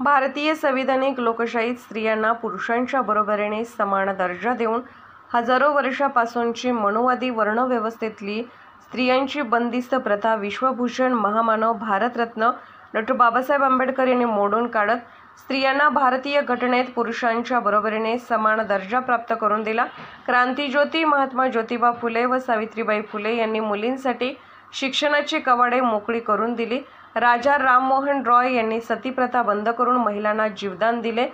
भारतीय संविधानिक लोकशाहीत स्त्रियांना पुरुषांच्या बरोबरीने समान दर्जा देऊन हजारो वर्षापासूनची मनुवादी वर्णव्यवस्थेतली स्त्रियांची बंदिस्त प्रथा विश्वभूषण महामानव भारतरत्न डॉ. बाबासाहेब आंबेडकर यांनी मोडून काढत स्त्रियांना भारतीय घटनेत पुरुषांच्या बरोबरीने समान दर्जा प्राप्त करून दिला। क्रांतिज्योती महात्मा ज्योतिबा फुले व सावित्रीबाई फुले यांनी मुलींसाठी शिक्षणाची कवाडे मोकळी करून दिली। राजा राममोहन रॉय यांनी सतीप्रथा बंद करून महिलांना जीवदान दिले,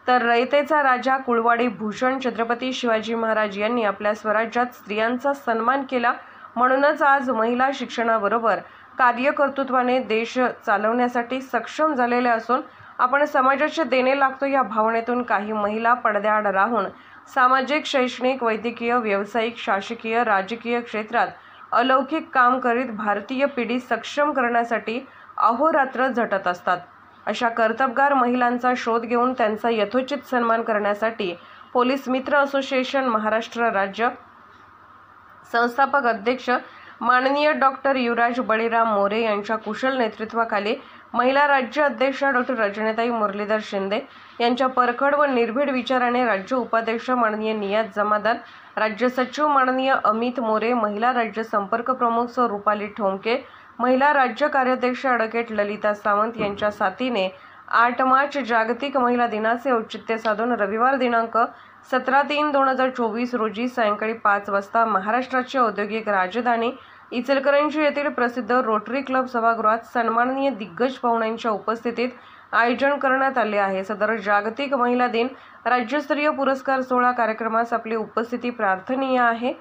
तर रयतेचा राजा कुळवाडी भूषण छत्रपती शिवाजी महाराज यांनी आपल्या स्वराज्यात स्त्रियांचा सन्मान केला। म्हणूनच आज महिला शिक्षणाबरोबर कार्यकर्तृत्वाने देश चालवण्यासाठी सक्षम झालेल्या असून आपण समाजाचे देणे लागतो या भावनेतून काही महिला पडद्याआड राहून सामाजिक, शैक्षणिक, वैद्यकीय, व्यावसायिक, शासकीय, राजकीय क्षेत्रात अलौकिक काम करीत भारतीय पिढी सक्षम करण्यासाठी अहोरात्र झटत असतात। अशा कर्तबगार महिलांचा शोध घेऊन त्यांचा यथोचित सन्मान करण्यासाठी पोलीस मित्र असोसिएशन महाराष्ट्र राज्य संस्थापक अध्यक्ष माननीय डॉ. युवराज बळीराम मोरे यांच्या कुशल नेतृत्वाखाली महिला राज्य अध्यक्ष डॉ. रजनीताई मुरलीधर शिंदे यांच्या परखड व निर्भीड विचाराने राज्य उपाध्यक्ष माननीय नियाज जमादार, राज्य सचिव माननीय अमित मोरे, महिला राज्य संपर्क प्रमुख सौ रुपाली ठोंके, महिला राज्य कार्याध्यक्ष ॲडव्होकेट ललिता सावंत यांच्या साथीने 8 मार्च जागतिक महिला दिनाचे औचित्य साधून रविवार दिनांक 17/3/2024 रोजी सायंकाळी 5 वाजता महाराष्ट्राची औद्योगिक राजधानी इचलकरंजी येथील प्रसिद्ध रोटरी क्लब सभागृहात सन्माननीय दिग्गज पाहुण्यांच्या उपस्थितीत आयोजन करण्यात आले आहे। सदर जागतिक महिला दिन राज्यस्तरीय पुरस्कार सोहळा कार्यक्रमास आपली उपस्थिती प्रार्थनीय आहे।